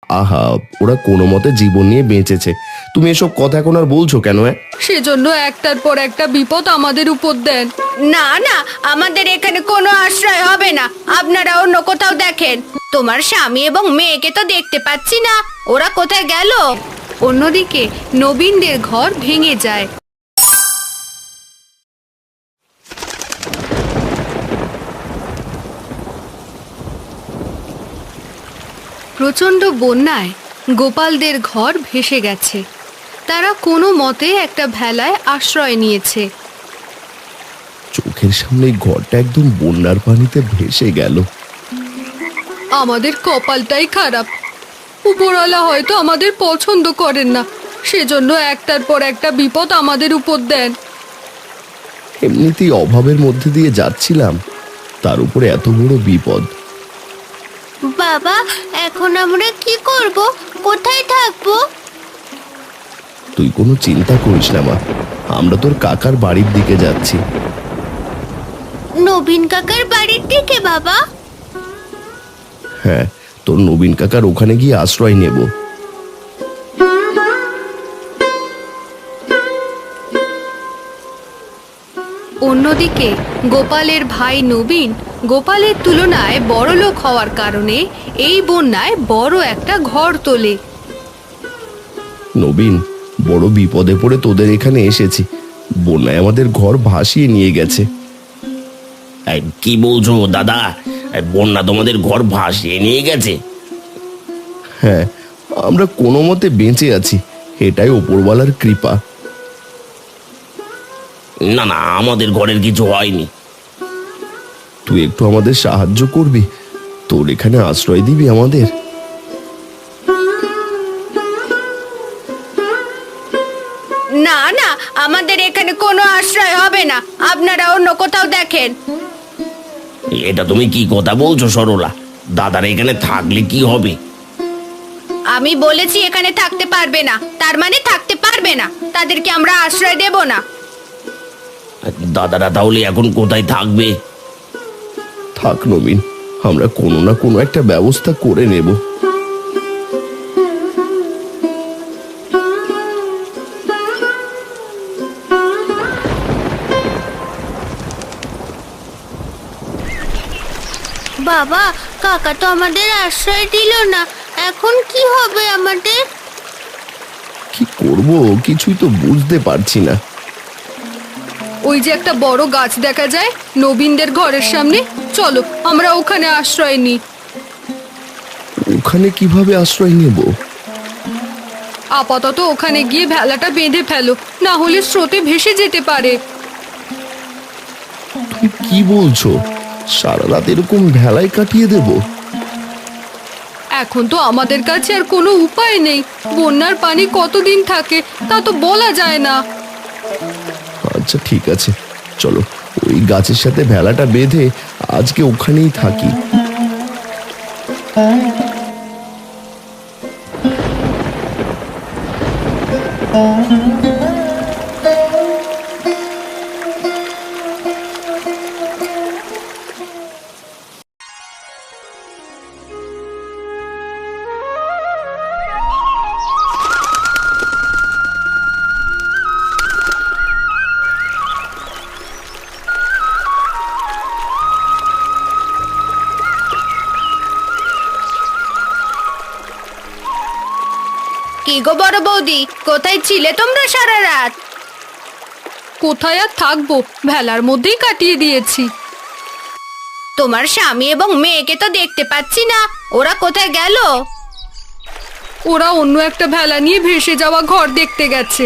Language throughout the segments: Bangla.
আহা, ওরা কোনো মতে জীবন নিয়ে বেঁচেছে। তুমি এসব কথা এখন আর বলছো কেন? সেজন্য একটার পর একটা বিপদ আমাদের উপর দেন। না না, আমাদের এখানে কোনো আশ্রয় হবে না। আপনারা অন্য কোথাও দেখেন। তোমার স্বামী এবং মেয়েকে তো দেখতে পাচ্ছি না, ওরা কোথায় গেল? অন্যদিকে নবীনদের ঘর ভেঙে যায়। প্রচণ্ড বন্যায় গোপালদের ঘর ভেসে গেছে। তারা কোনো মতে একটা ভেলায় আশ্রয় নিয়েছে। চোখের সামনে ঘরটা একদম বন্যার পানিতে ভেসে গেল। আমাদের কপালটাই খারাপ। উপরওয়ালা হয়তো আমাদের পছন্দ করেন না, সেজন্য একটার পর একটা বিপদ আমাদের উপর দেন। এমনিতেই অভাবের মধ্যে দিয়ে যাচ্ছিলাম, তার উপরে এত বড় বিপদ। বাবা, এখন আমরা কি করব? কোথায় থাকবো? তুই কোনো চিন্তা করিস না মা, আমরা তোর কাকার বাড়ির দিকে যাচ্ছি। নবীন কাকার বাড়ির দিকে বাবা? হ্যাঁ, তোর নবীন কাকার ওখানে গিয়ে আশ্রয় নেব। অন্যদিকে গোপালের ভাই নবীন গোপালের তুলনায় বড়লোক হওয়ার কারণে এই বন্যায় বড় একটা ঘর তোলে। নবীন, বড় বিপদে পড়ে তোদের এখানে এসেছি। বন্যায় আমাদের ঘর ভাসিয়ে নিয়ে গেছে। কি বলছো দাদা? বন্যা তোমাদের ঘর ভাসিয়ে নিয়ে গেছে? হ্যাঁ, আমরা কোনো মতে বেঁচে আছি, এটাই ওপরওয়ালার কৃপা। না না, আমাদের ঘরের কিছু হয়নি। তুই একটু আমাদের সাহায্য করবি? তোর এখানে আশ্রয় দিবি আমাদের? না না, আমাদের এখানে কোনো আশ্রয় হবে না। আপনারা অন্য কোথাও দেখেন। এটা তুমি কি কথা বলছো সরলা? দাদার এখানে থাকলে কি হবে? আমি বলেছি এখানে থাকতে পারবে না, তার মানে থাকতে পারবে না। তাদেরকে আমরা আশ্রয় দেব না। দাদারা তাহলে এখন কোথায় থাকবে? থাক নবীন, আমরা কোনো না কোনো একটা ব্যবস্থা করে নেব। বাবা, কাকা তো আমাদের আশ্রয় দিল না। এখন কি হবে আমাদের? কি করব কিছুই তো বুঝতে পারছি না। ওই যে একটা বড় গাছ দেখা যায় নবীনদের ঘরের সামনে, চলো আমরা ওখানে আশ্রয় নিই। ওখানে কিভাবে আশ্রয় নেব? আপাতত ওখানে গিয়ে ভেলাটা বেঁধে ফেলো, না হলে স্রোতে ভেসে যেতে পারে। তুমি কি বলছো? সারা রাত এরকম ভেলায় কাটিয়ে দেব? এখন তো আমাদের কাছে আর কোনো উপায় নেই। বন্যার পানি কতদিন থাকে তা তো বলা যায় না। আচ্ছা ঠিক আছে, চলো ওই গাছের সাথে ভেলাটা বেঁধে আজকে ওখানেই থাকি। কি গো বড় বৌদি, কোথায় ছিলে তোমরা সারা রাত? কোথায় আর থাকবো, ভেলার মধ্যেই কাটিয়ে দিয়েছি। তোমার স্বামী এবং মেয়েকে তো দেখতে পাচ্ছি না, ওরা কোথায় গেল? ওরা অন্য একটা ভেলা নিয়ে ভেসে যাওয়া ঘর দেখতে গেছে।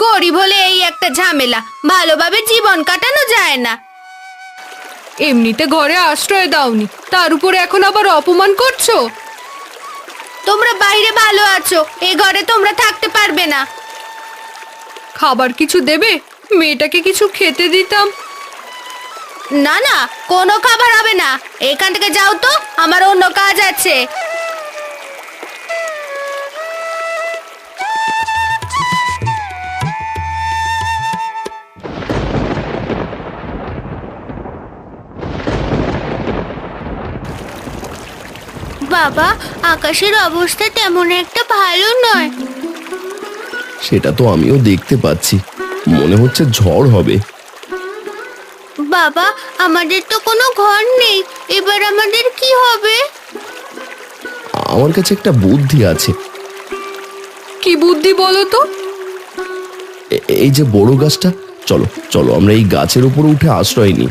গরিব হলে এই একটা ঝামেলা, ভালোভাবে জীবন কাটানো যায় না। এমনিতে ঘরে আশ্রয় দাওনি, তার উপরে এখন আবার অপমান করছো। তোমরা বাইরে ভালো আছো, এ ঘরে তোমরা থাকতে পারবে না। খাবার কিছু দেবে? মেয়েটাকে কিছু খেতে দিতাম। না না, কোনো খাবার হবে না। এখান থেকে যাও তো, আমার অন্য কাজ আছে। বাবা, আকাশের অবস্থা তেমন একটা ভালো নয়। সেটা তো আমিও দেখতে পাচ্ছি, মনে হচ্ছে ঝড় হবে। বাবা, আমাদের তো কোনো ঘর নেই, এবার আমাদের কি হবে? আমার কাছে একটা বুদ্ধি আছে। কি বুদ্ধি বলো তো? এই যে বড় গাছটা, চলো চলো আমরা এই গাছের উপরে উঠে আশ্রয় নিই।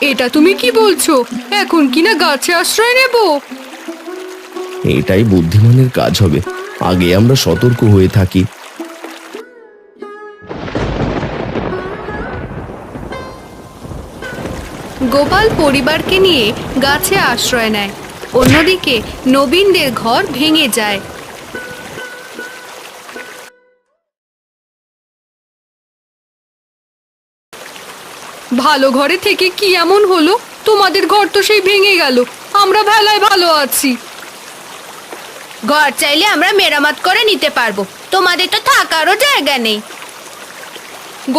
এটা তুমি কি বলছো? এখন কিনা গাছে আশ্রয় নেব? এটাই বুদ্ধিমানের কাজ হবে, আগে আমরা সতর্ক হয়ে থাকি। গোপাল পরিবারকে নিয়ে গাছে আশ্রয় নেয়। অন্যদিকে নবীনদের ঘর ভেঙে যায়। ভালো ঘরে থেকে কি এমন হলো? তোমাদের ঘর তো সেই ভেঙে গেল, আমরা ভেলায় ভালো আছি। ঘর চাইলে আমরা মেরামত করে নিতে পারবো, তোমাদের তো থাকারও জায়গা নেই।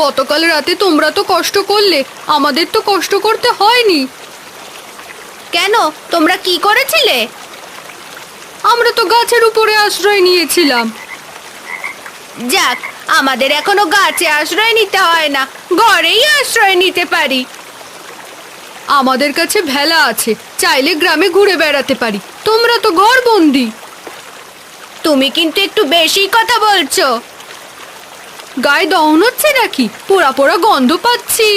গতকাল রাতে তোমরা তো কষ্ট করলে, আমাদের তো কষ্ট করতে হয়নি। কেন, তোমরা কি করেছিলে? আমরা তো গাছের উপরে আশ্রয় নিয়েছিলাম। যাক, আমাদের এখনো গাছে আশ্রয় নিতে হয় না, ঘরেই আশ্রয় নিতে পারি। আমাদের কাছে ভেলা আছে, চাইলে গ্রামে ঘুরে বেড়াতে পারি। তোমরা তো ঘর বন্দি। তুমি কিন্তু একটু বেশি কথা বলছো। গায়ে দহন হচ্ছে নাকি? পোড়া পোড়া গন্ধ পাচ্ছি।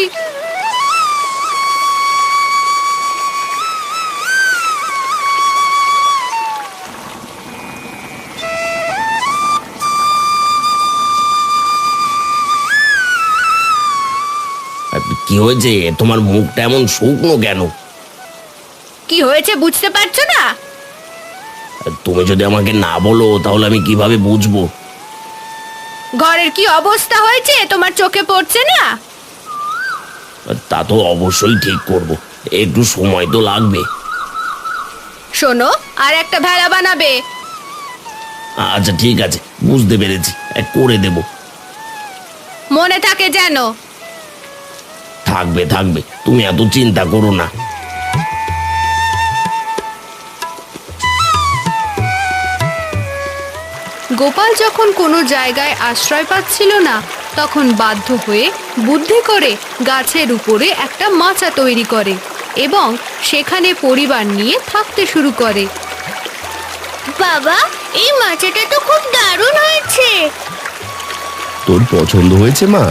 কি হয়েছে? তোমার মুখটা এমন শুকনো কেন? কি হয়েছে বুঝতে পারছো না? তুমি যদি আমাকে না বলো তাহলে আমি কিভাবে বুঝবো? ঘরের কি অবস্থা হয়েছে তোমার চোখে পড়ছে না? তা তো অবশ্যই ঠিক করব, একটু সময় তো লাগবে। শোনো, আর একটা ভেলা বানাবে। আচ্ছা ঠিক আছে, বুঝতে পেরেছি, করে দেব। মনে থাকে যেন। থাকবে থাকবে, তুমি এত চিন্তা করো না। গোপাল যখন কোনো জায়গায় আশ্রয় পাচ্ছিল না, তখন বাধ্য হয়ে বুদ্ধি করে গাছের উপরে একটা মাচা তৈরি করে এবং সেখানে পরিবার নিয়ে থাকতে শুরু করে। বাবা, এই মাছটা তো খুব দারুণ হয়েছে। তোর পছন্দ হয়েছে মা?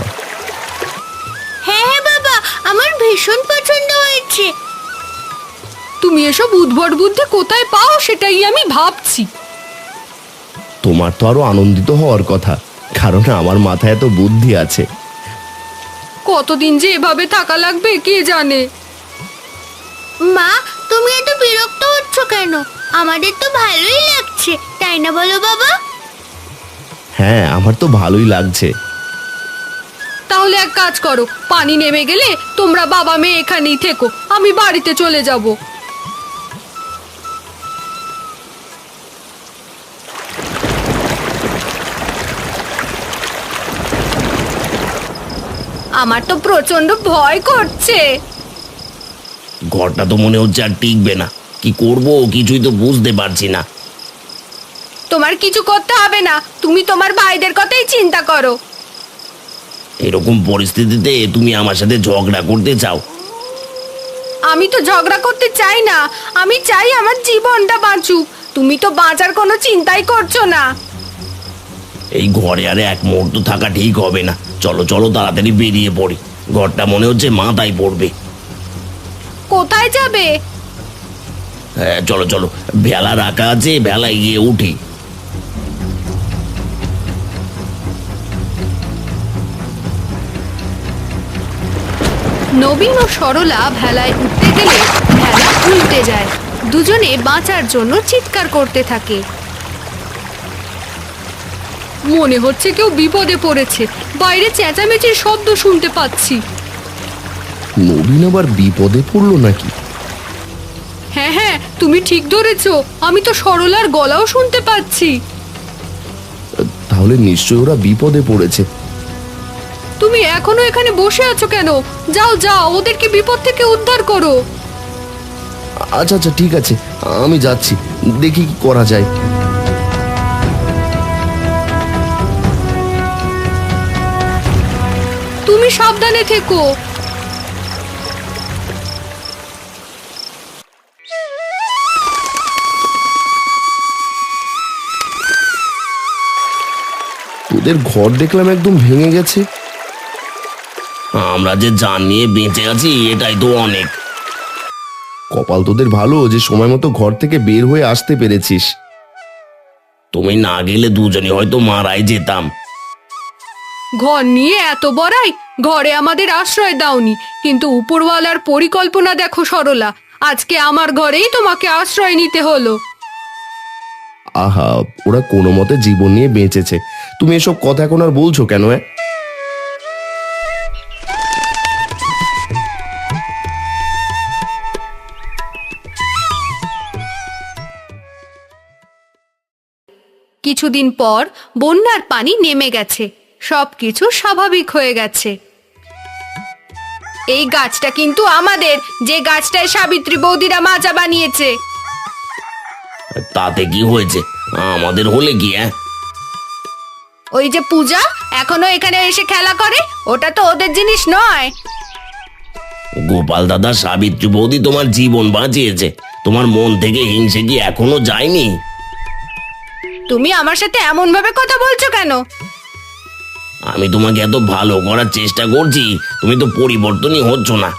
হ্যাঁ হ্যাঁ বাবা, আমার ভীষণ পছন্দ হয়েছে। তুমি এসব উদ্ভট বুদ্ধি কোথায় পাও সেটাই আমি ভাবছি। তোমার তো আরো আনন্দিত হওয়ার কথা, কারণ আমার মাথায় এত বুদ্ধি আছে। কতদিন যে এভাবে থাকা লাগবে কে জানে। মা, তুমি এত বিরক্ত হচ্ছ কেন? আমাদের তো ভালোই লাগছে, তাই না বলো বাবা? হ্যাঁ, আমার তো ভালোই লাগছে। তাহলে এক কাজ করো, পানি নেমে গেলে তোমরা বাবা মেয়ে এখানেই থেকো, আমি বাড়িতে চলে যাব। আমার তো প্রচন্ড ভয় করছে। ঘরটা তো মনে হচ্ছে আর টিকবে না, কি করব কিছুই তো বুঝতে পারছি না। তোমার কিছু করতে হবে না, তুমি তোমার ভাইদের কথাই চিন্তা করো। এরকম পরিস্থিতিতে তুমি আমার সাথে ঝগড়া করতে চাও? আমি তো ঝগড়া করতে চাই না, আমি চাই আমার জীবনটা বাঁচুক। তুমি তো বাঁচার কোনো চিন্তাই করছো না। এই ঘরে আরে এক মুহূর্ত থাকা ঠিক হবে না, চলো চলো তাড়াতাড়ি বেরিয়ে পড়ি, ঘরটা মনে হচ্ছে মাথায় পড়বে। কোথায় যাবে? হ্যাঁ চলো চলো, ভেলা রাখা আছে, ভেলায় গিয়ে উঠি। নবীন ও সরলা ভেলায় উঠতে গেলে ভেলা উল্টে যায়। দুজনে বাঁচার জন্য চিৎকার করতে থাকে। মনে হচ্ছে কেউ বিপদে পড়েছে, বাইরে চেঁচামেচির শব্দ শুনতে পাচ্ছি। নবীন আবার বিপদে পড়লো নাকি? হ্যাঁ হ্যাঁ, তুমি ঠিক ধরেছো, আমি তো সরলার গলাও শুনতে পাচ্ছি। তাহলে নিশ্চয়ই ওরা বিপদে পড়েছে। তুমি এখনো এখানে বসে আছো কেন? যাও যাও, ওদেরকে বিপদ থেকে উদ্ধার করো। আচ্ছা আচ্ছা ঠিক আছে, আমি যাচ্ছি, দেখি কি করা যায়। তুমি সাবধানে থেকো। তোদের ঘর দেখলাম একদম ভেঙে গেছে। আমরা যে জান নিয়ে বেঁচে আছি এটাই তো অনেক। কপাল তোদের ভালো যে সময় মতো ঘর থেকে বের হয়ে আসতে পেরেছিস। তুমি না গেলে দুজনে হয়তো মারাই যেতাম। ঘর নিয়ে এত বড়াই, ঘরে আমাদের আশ্রয় দাওনি, কিন্তু উপরওয়ালার পরিকল্পনা দেখো সরলা, আজকে আমার ঘরেই তোমাকে আশ্রয় নিতে হলো। আহা, ওরা কোনো মতে জীবন নিয়ে বেঁচেছে, তুমি এসব কথা এখন আর বলছো কেন? কিছুদিন পর বন্যার পানি নেমে গেছে, সবকিছু স্বাভাবিক হয়ে গেছে। এই গাছটা কিন্তু আমাদের, যে গাছটায় সাবিত্রী বৌদিরা মাচা বানিয়েছে। তাতে কি হয়েছে? আমাদের হলে কি? ওই যে পূজা এখনো এখানে এসে খেলা করে, ওটা তো ওদের জিনিস নয়। গোপাল দাদা, সাবিত্রী বৌদি তোমার জীবন বাঁচিয়েছে, তোমার মন থেকে হিংসে কি এখনো যায়নি? তুমি আমার সাথে এমন ভাবে কথা বলছো কেন? আমি তোমাকে এত ভালো করার চেষ্টা করছি, তুমি তো পরিবর্তনই হচ্ছ না।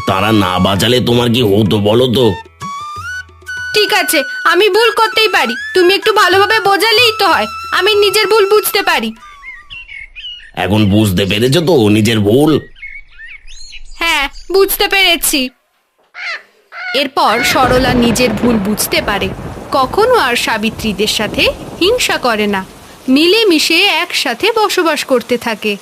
তারা না বাঁচালে তোমার কি হতো বলো তো? ঠিক আছে, আমি ভুল করতেই পারি, তুমি একটু ভালোভাবে বোঝালেই তো হয়। আমি নিজের ভুল বুঝতে পারি। এখন বুঝতে পেরেছো তো নিজের ভুল? হ্যাঁ, বুঝতে পেরেছি। এরপর সরলা নিজের ভুল বুঝতে পারে, কখনো আর সাবিত্রীদের সাথে হিংসা করে না, মিলেমিশে একসাথে বসবাস করতে থাকে।